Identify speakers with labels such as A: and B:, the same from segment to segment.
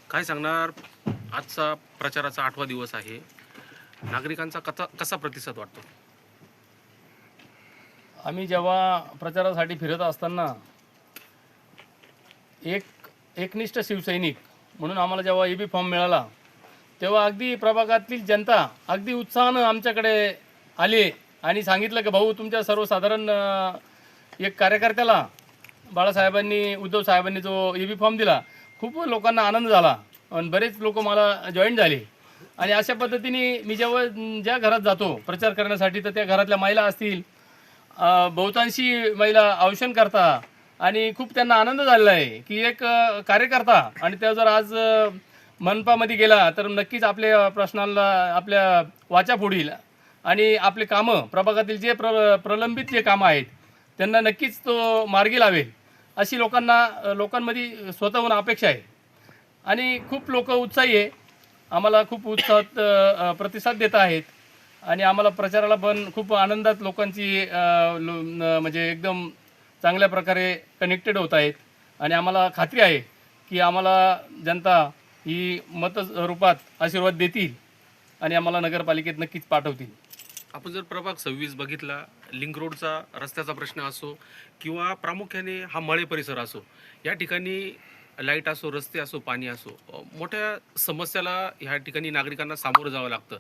A: काय सांगणार? आजचा प्रचाराचा 8वा दिवस आहे. नागरिकांचा कसा प्रतिसाद वाटतो?
B: आम्ही जेव्हा प्रचारासाठी फिरत असताना एकनिष्ठ शिवसैनिक म्हणून आम्हाला जेव्हा EB फॉर्म मिळाला तेव्हा अगदी प्रभागातील जनता अगदी उत्साहानं आमच्याकडे आली आणि सांगितलं की भाऊ तुमच्या सर्वसाधारण एक कार्यकर्त्याला बाळासाहेबांनी उद्धव साहेबांनी जो EB फॉर्म दिला, खूप लोकांना आनंद झाला आणि बरेच लोक मला जॉईन झाले. आणि अशा पद्धतीने मी जेव्हा ज्या घरात जातो प्रचार करण्यासाठी तर त्या घरातल्या महिला असतील, बहुतांशी महिला औषण करता आणि खूप त्यांना आनंद झालेला आहे की एक कार्यकर्ता आणि त्या जर आज मनपामध्ये गेला तर नक्कीच आपल्या प्रश्नांना आपल्या वाचा फोडील आणि आपले कामं प्रभागातील जे प्रलंबित जे कामं आहेत त्यांना नक्कीच तो मार्गी लावेल अशी लोकांमध्ये स्वतःहून अपेक्षा आहे. आणि खूप लोक उत्साही आहे, आम्हाला खूप उत्साहात प्रतिसाद देत आहेत आणि आम्हाला प्रचाराला पण खूप आनंदात लोकांची म्हणजे एकदम चांगल्या प्रकारे कनेक्टेड होत आहेत. आणि आम्हाला खात्री आहे की आम्हाला जनता ही मत रूपात आशीर्वाद देतील आणि आम्हाला नगरपालिकेत नक्कीच पाठवतील.
A: आपण जर प्रभाग 26 बघितला, लिंक रोडचा रस्त्याचा प्रश्न असो किंवा प्रामुख्याने हा मळे परिसर असो, या ठिकाणी लाईट असो, रस्ते असो, पाणी असो, मोठ्या समस्याला ह्या ठिकाणी नागरिकांना सामोरं जावं लागतं.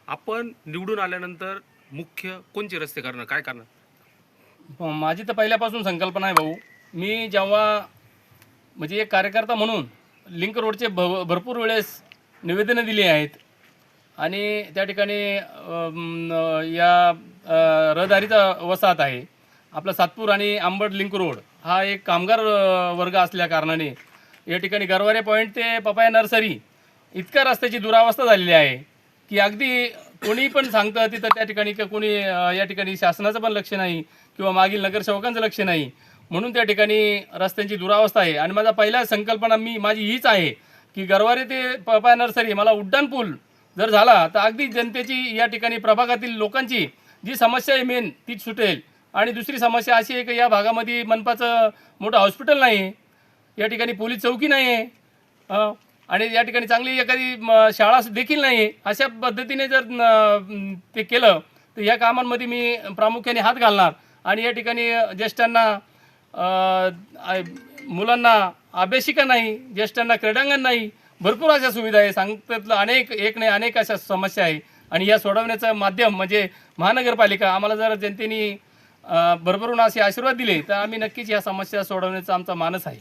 A: आपण निवडून आल्यानंतर मुख्य कोणते रस्ते करणार, काय करणार?
B: माझी तर पहिल्यापासून संकल्पना आहे भाऊ. मी जेव्हा म्हणजे एक कार्यकर्ता म्हणून लिंक रोडचे भरपूर वेळेस निवेदनं दिली आहेत आणि त्या ठिकाणी या रहदारीचा वसाहत आहे आपला सातपूर आणि आंबड लिंक रोड हा एक कामगार वर्ग असल्या कारणाने या ठिकाणी गरवारे पॉईंट ते पपाया नर्सरी इतक्या रस्त्याची दुरावस्था झालेली आहे की अगदी कोणी पण सांगतं तिथं त्या ठिकाणी कोणी या ठिकाणी शासनाचं पण लक्ष नाही किंवा मागील नगरसेवकांचं लक्ष नाही, म्हणून त्या ठिकाणी रस्त्यांची दुरावस्था आहे. आणि माझा पहिला संकल्पना माझी हीच आहे की गरवारे ते पपाया नर्सरी मला उड्डाण पूल जर झाला तर अगदी जनतेची या ठिकाणी प्रभागातील लोकांची जी समस्या आहे मेन तीच सुटेल. आणि दुसरी समस्या अशी आहे की या भागामध्ये मनपाचं मोठं हॉस्पिटल नाही, या ठिकाणी पोलीस चौकी नाही आहे आणि या ठिकाणी चांगली एखादी शाळा देखील नाही. अशा पद्धतीने जर ते केलं तर या कामांमध्ये मी प्रामुख्याने हात घालणार. आणि या ठिकाणी ज्येष्ठांना मुलांना अभ्यासिका नाही, ज्येष्ठांना क्रीडांगण नाही, भरपूर अशा सुविधा आहे. सांगतातलं अनेक अशा समस्या आहे आणि या सोडवण्याचं माध्यम म्हणजे महानगरपालिका. आम्हाला जर जनतेने भरभरून असे आशीर्वाद दिले तर आम्ही नक्कीच या समस्या सोडवण्याचा आमचा मानस आहे.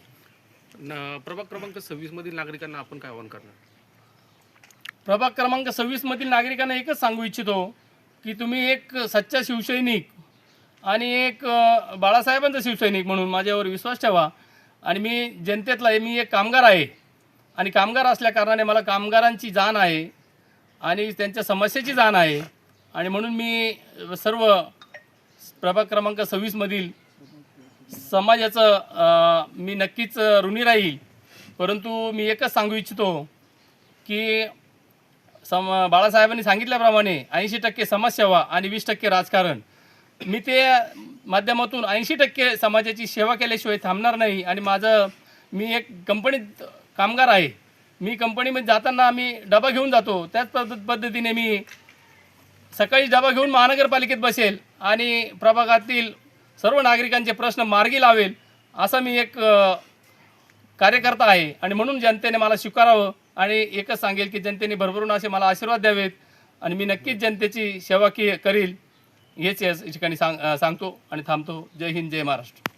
A: प्रभाग क्रमांक 26 मधील नागरिकांना आपण काय आवाहन करणार?
B: प्रभाग क्रमांक 26 मधील नागरिकांना एकच सांगू इच्छितो की तुम्ही एक सच्चा शिवसैनिक आणि एक बाळासाहेबांचा शिवसैनिक म्हणून माझ्यावर विश्वास ठेवा. आणि मी जनतेतला मी एक कामगार आहे आणि कामगार असल्या कारणाने मला कामगारांची जाण आहे आणि त्यांच्या समस्येची जाण आहे. आणि म्हणून मी सर्व प्रभाग क्रमांक 26 मधील समाजाचं मी नक्कीच ऋणी राहील. परंतु मी एकच सांगू इच्छितो की बाळासाहेबांनी सांगितल्याप्रमाणे 80% समाजसेवा आणि 20% राजकारण. मी ते माध्यमातून 80% समाजाची सेवा केल्याशिवाय थांबणार नाही. आणि मी एक कंपनीत कामगार आहे. मी कंपनीमध्ये जाताना आम्ही डबा घेऊन जातो, त्याच पद्धतीने मी सकाळी डबा घेऊन महानगरपालिकेत बसेल आणि प्रभागातील सर्व नागरिकांचे प्रश्न मार्गी लावेल असा मी एक कार्यकर्ता आहे. आणि म्हणून जनतेने मला स्वीकारावं आणि एकच सांगेल की जनतेने भरभरून असे मला आशीर्वाद द्यावेत आणि मी नक्कीच जनतेची सेवा करील हेच या ठिकाणी सांगतो आणि थांबतो. जय हिंद, जय महाराष्ट्र.